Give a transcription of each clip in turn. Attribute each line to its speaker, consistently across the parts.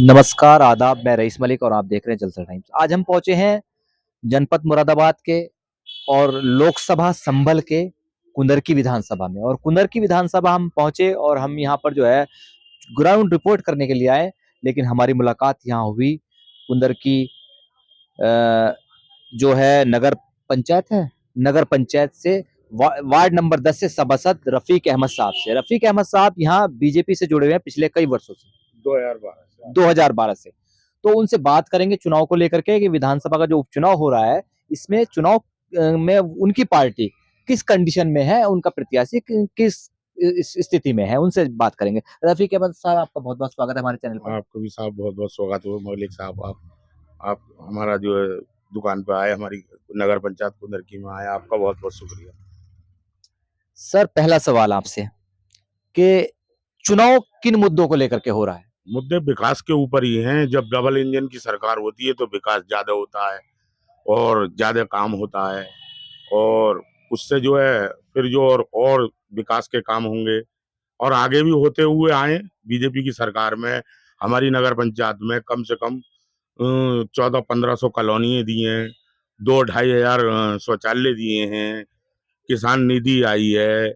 Speaker 1: नमस्कार, आदाब, मैं रईस मलिक और आप देख रहे हैं जलसा टाइम्स। आज हम पहुँचे हैं जनपद मुरादाबाद के और लोकसभा संभल के कुंदरकी विधानसभा में और कुंदरकी विधानसभा हम पहुँचे और हम यहाँ पर जो है ग्राउंड रिपोर्ट करने के लिए आए, लेकिन हमारी मुलाकात यहाँ हुई कुंदरकी अ, जो है नगर पंचायत से वार्ड नंबर 10 से सभासद रफ़ीक अहमद साहब से। रफ़ीक अहमद साहब यहाँ बीजेपी से जुड़े हुए हैं पिछले कई वर्षों से।
Speaker 2: 2012 से
Speaker 1: 2012 से। तो उनसे बात करेंगे चुनाव को लेकर के कि विधानसभा का जो उपचुनाव हो रहा है, इसमें चुनाव में उनकी पार्टी किस कंडीशन में है, उनका प्रत्याशी किस स्थिति में है, उनसे बात करेंगे। रफ़ीक अहमद साहब, आपका बहुत-बहुत स्वागत है हमारे चैनल पर।
Speaker 2: आपको भी साहब बहुत बहुत स्वागत हो मलिक साहब। आप हमारा जो है दुकान पे आए, हमारी नगर पंचायत कुंदरकी में आए, आपका बहुत बहुत शुक्रिया।
Speaker 1: सर, पहला सवाल आपसे कि चुनाव किन मुद्दों को लेकर के हो रहा है?
Speaker 2: मुद्दे विकास के ऊपर ही हैं। जब डबल इंजन की सरकार होती है तो विकास ज्यादा होता है और ज्यादा काम होता है, और उससे जो है फिर जो और विकास के काम होंगे और आगे भी होते हुए आए। बीजेपी की सरकार में हमारी नगर पंचायत में कम से कम 1400-1500 कॉलोनियाँ दी हैं, 2-2500 शौचालय दिए हैं, किसान निधि आई है,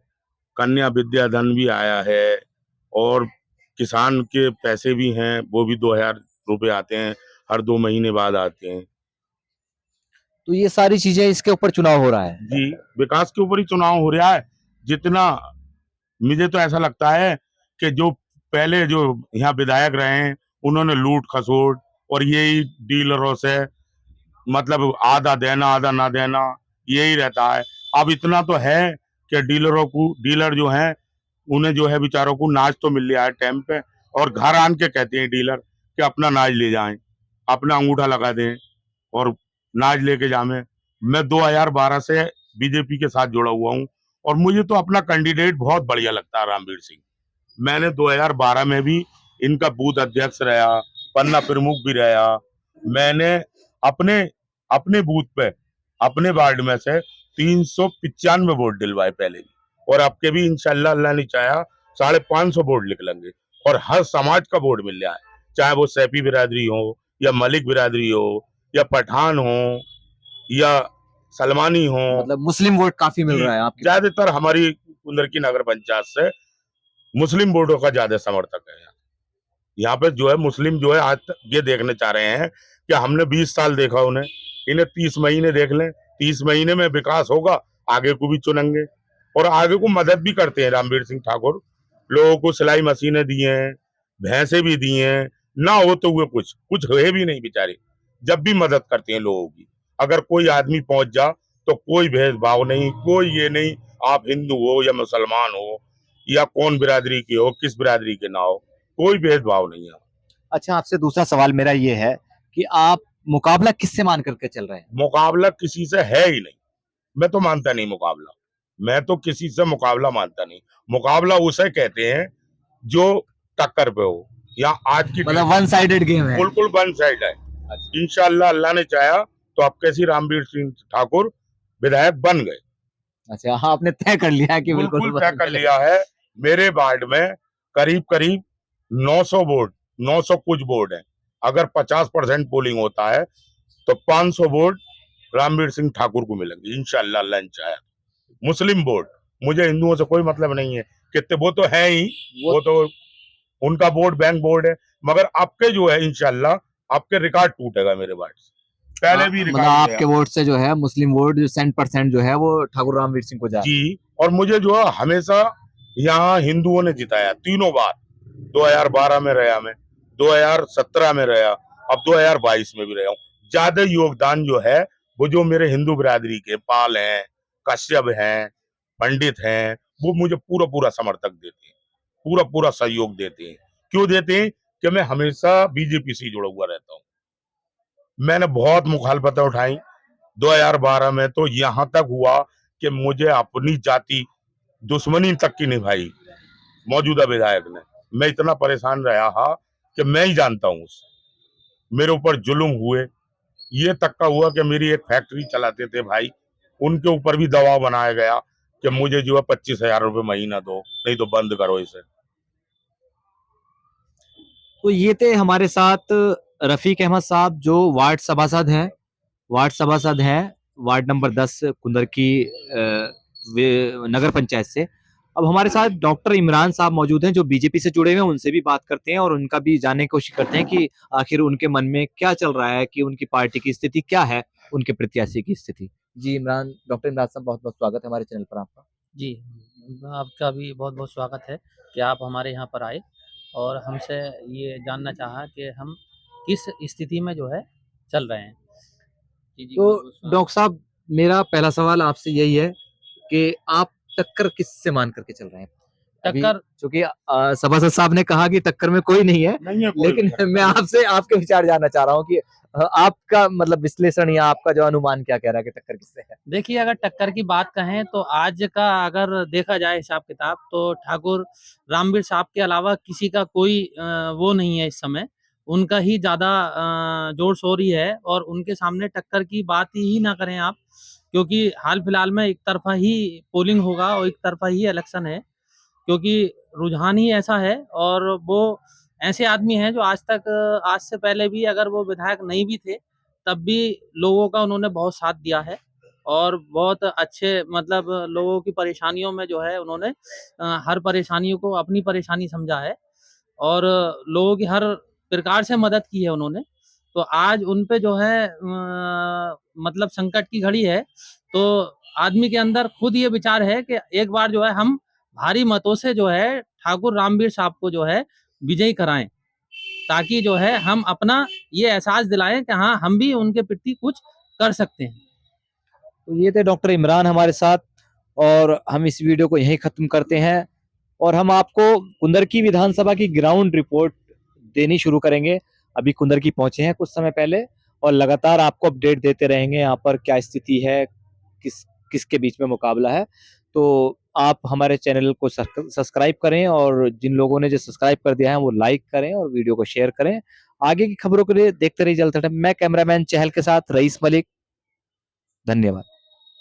Speaker 2: कन्या विद्याधन भी आया है, और किसान के पैसे भी हैं, वो भी 2000 रुपये आते हैं, हर 2 महीने बाद आते हैं।
Speaker 1: तो ये सारी चीज़ें, इसके ऊपर चुनाव हो रहा है।
Speaker 2: जी, विकास के ऊपर ही चुनाव हो रहा है। जितना मुझे तो ऐसा लगता है कि जो पहले जो यहाँ विधायक रहे हैं, उन्होंने लूट खसोट और यही डीलरों से मतलब आधा देना आधा ना देना, यही रहता है। अब इतना तो है कि डीलर जो हैं, उन्हें जो है बेचारों को नाज तो मिल रहा है टाइम पे, और घर आन के कहते हैं डीलर कि अपना नाज ले जाएं, अपना अंगूठा लगा दें और नाज लेके जाएं। मैं 2012 से बीजेपी के साथ जुड़ा हुआ हूँ और मुझे तो अपना कैंडिडेट बहुत बढ़िया लगता है, रामवीर सिंह। मैंने 2012 में भी इनका बूथ अध्यक्ष रहा, पन्ना प्रमुख भी रहा। मैंने अपने अपने बूथ पे अपने वार्ड में से 395 वोट दिलवाए पहले भी, और अब के भी इंशाल्लाह अल्लाह ने चाहा 550 वोट निकलेंगे, और हर समाज का वोट मिल रहा है, चाहे वो सैफी बिरादरी हो या मलिक बिरादरी हो या पठान हो या सलमानी हो।
Speaker 1: मतलब मुस्लिम वोट काफ़ी मिल
Speaker 2: जी,
Speaker 1: रहा है आपकी पार्टी।
Speaker 2: ज्यादातर हमारी कुंदर की नगर पंचायत से मुस्लिम वोटों का ज्यादा समर्थक है। यहाँ पे जो है मुस्लिम जो है आज तक ये देखने चाह रहे हैं कि हमने 20 साल देखा उन्हें, इन्हें 30 महीने देख लें, 30 महीने में विकास होगा, आगे को भी चुनेंगे। और आगे को मदद भी करते हैं रामवीर सिंह ठाकुर, लोगों को सिलाई मशीनें दी हैं, भैंसे भी दी हैं, ना होते हुए कुछ कुछ है भी नहीं बेचारे, जब भी मदद करते हैं लोगों की। अगर कोई आदमी पहुंच जा तो कोई भेदभाव नहीं, कोई ये नहीं आप हिंदू हो या मुसलमान हो या कौन बिरादरी के हो, किस बिरादरी के ना हो, कोई भेदभाव नहीं है।
Speaker 1: अच्छा, आपसे दूसरा सवाल मेरा ये है कि आप मुकाबला किससे मान करके चल रहे हैं?
Speaker 2: मुकाबला किसी से है ही नहीं। मैं तो मानता नहीं मुकाबला, मैं तो किसी से मुकाबला मानता नहीं। मुकाबला उसे कहते हैं जो टक्कर पे हो, या आज की
Speaker 1: मतलब वन साइडेड गेम है।
Speaker 2: बिल्कुल वन साइड है।
Speaker 1: अच्छा।
Speaker 2: इंशाल्लाह अल्लाह ने चाहा तो अब कैसी रामवीर सिंह ठाकुर विधायक बन गए,
Speaker 1: अच्छा, हाँ, आपने तय कर लिया है कि बिल्कुल
Speaker 2: बिल्कुल तय कर
Speaker 1: मिले।
Speaker 2: लिया है। मेरे वार्ड में करीब करीब 900 वोट, 900 कुछ वोट है। अगर 50% पोलिंग होता है तो 500 वोट रामवीर सिंह ठाकुर को मिलेंगे इंशाल्लाह अल्लाह ने चाहा। मुस्लिम वोट, मुझे हिंदुओं से कोई मतलब नहीं है, कितने वो तो है ही,
Speaker 1: वो
Speaker 2: वो तो उनका वोट बैंक बोर्ड है। मगर आपके जो है इंशाल्लाह आपके रिकॉर्ड टूटेगा मेरे वार्ड से, पहले भी
Speaker 1: मतलब
Speaker 2: रिकॉर्ड गया।
Speaker 1: आपके वोट से जो है मुस्लिम वोट जो 100% जो है वो ठाकुर रामवीर सिंह को जा रहा है।
Speaker 2: जी, और मुझे जो है हमेशा यहाँ हिंदुओं ने जिताया तीनों बार। 2012 में रहा मैं, 2017 में रहा, अब 2022 में भी रहा हूँ। ज्यादा योगदान जो है वो जो मेरे हिंदू बिरादरी के पाल हैं, कश्यप हैं, पंडित हैं, वो मुझे पूरा पूरा समर्थक देते हैं, पूरा पूरा सहयोग देते हैं। क्यों देते हैं? कि मैं हमेशा बीजेपी से जुड़ा हुआ रहता हूँ। मैंने बहुत मुखालफतें उठाई 2012 में, तो यहाँ तक हुआ कि मुझे अपनी जाति दुश्मनी तक की निभाई मौजूदा विधायक ने। मैं इतना परेशान रहा हा कि मैं ही जानता हूँ मेरे ऊपर जुल्म हुए। ये तक का हुआ कि मेरी एक फैक्ट्री चलाते थे भाई, उनके ऊपर भी दबाव बनाया गया कि मुझे जो है 25,000 रुपये महीना दो, नहीं तो बंद करो इसे।
Speaker 1: तो ये थे हमारे साथ रफीक अहमद साहब जो वार्ड सभासद हैं वार्ड नंबर 10 कुंदरकी नगर पंचायत से। अब हमारे साथ डॉक्टर इमरान साहब मौजूद हैं जो बीजेपी से जुड़े हुए हैं, उनसे भी बात करते हैं और उनका भी जानने की कोशिश करते हैं कि आखिर उनके मन में क्या चल रहा है, कि उनकी पार्टी की स्थिति क्या है, उनके प्रत्याशी की स्थिति। जी डॉक्टर इमरान साहब, बहुत बहुत स्वागत है हमारे चैनल पर आपका।
Speaker 3: जी, आपका भी बहुत-बहुत स्वागत है कि आप हमारे यहाँ पर आए और हमसे ये जानना चाहा कि हम किस स्थिति में जो है चल रहे हैं। जी,
Speaker 1: तो
Speaker 3: बहुत-बहुत स्वागत।
Speaker 1: डॉक्टर साहब, मेरा पहला सवाल आपसे यही है कि आप टक्कर किससे मान करके चल रहे हैं? अभी
Speaker 3: टक्कर
Speaker 1: चूँकि सभासद साहब ने कहा कि टक्कर में कोई नहीं है,
Speaker 2: नहीं है कोई
Speaker 1: लेकिन
Speaker 2: टक्कर
Speaker 1: मैं
Speaker 2: में।
Speaker 1: आपसे आपके विचार जानना चाह रहा हूँ कि आपका मतलब विश्लेषण या आपका जो अनुमान क्या कह रहा है कि टक्कर किससे है?
Speaker 3: देखिए, अगर टक्कर की बात कहें तो आज का अगर देखा जाए हिसाब-किताब तो ठाकुर रामवीर साहब के अलावा किसी का कोई वो नहीं है इस समय। उनका ही ज़्यादा ज़ोर-शोर ही है और उनके सामने टक्कर की बात ही ना करें आप, क्योंकि हाल-फिलहाल में एक तरफ़ा ही पोलिंग होगा और एक तरफ़ा ही इलेक्शन है। क्योंकि रुझान ही ऐसा है और वो ऐसे आदमी हैं जो आज से पहले भी अगर वो विधायक नहीं भी थे, तब भी लोगों का उन्होंने बहुत साथ दिया है और बहुत अच्छे मतलब लोगों की परेशानियों में जो है उन्होंने हर परेशानियों को अपनी परेशानी समझा है और लोगों की हर प्रकार से मदद की है उन्होंने। तो आज उन पे जो है मतलब संकट की घड़ी है, तो आदमी के अंदर खुद ये विचार है कि एक बार जो है हम भारी मतों से जो है ठाकुर रामवीर साहब को जो है विजयी कराएँ, ताकि जो है हम अपना ये एहसास दिलाएँ कि हाँ, हम भी उनके प्रति कुछ कर सकते हैं।
Speaker 1: तो ये थे डॉक्टर इमरान हमारे साथ और हम इस वीडियो को यहीं खत्म करते हैं और हम आपको कुंदरकी विधानसभा की ग्राउंड रिपोर्ट देनी शुरू करेंगे। अभी कुंदरकी पहुंचे हैं कुछ समय पहले और लगातार आपको अपडेट देते रहेंगे यहाँ पर क्या स्थिति है, किसके बीच में मुकाबला है। तो आप हमारे चैनल को सब्सक्राइब करें और जिन लोगों ने जो सब्सक्राइब कर दिया है वो लाइक करें और वीडियो को शेयर करें। आगे की खबरों के लिए देखते रहिए जलसा टाइम। मैं कैमरामैन चहल के साथ रईस मलिक, धन्यवाद।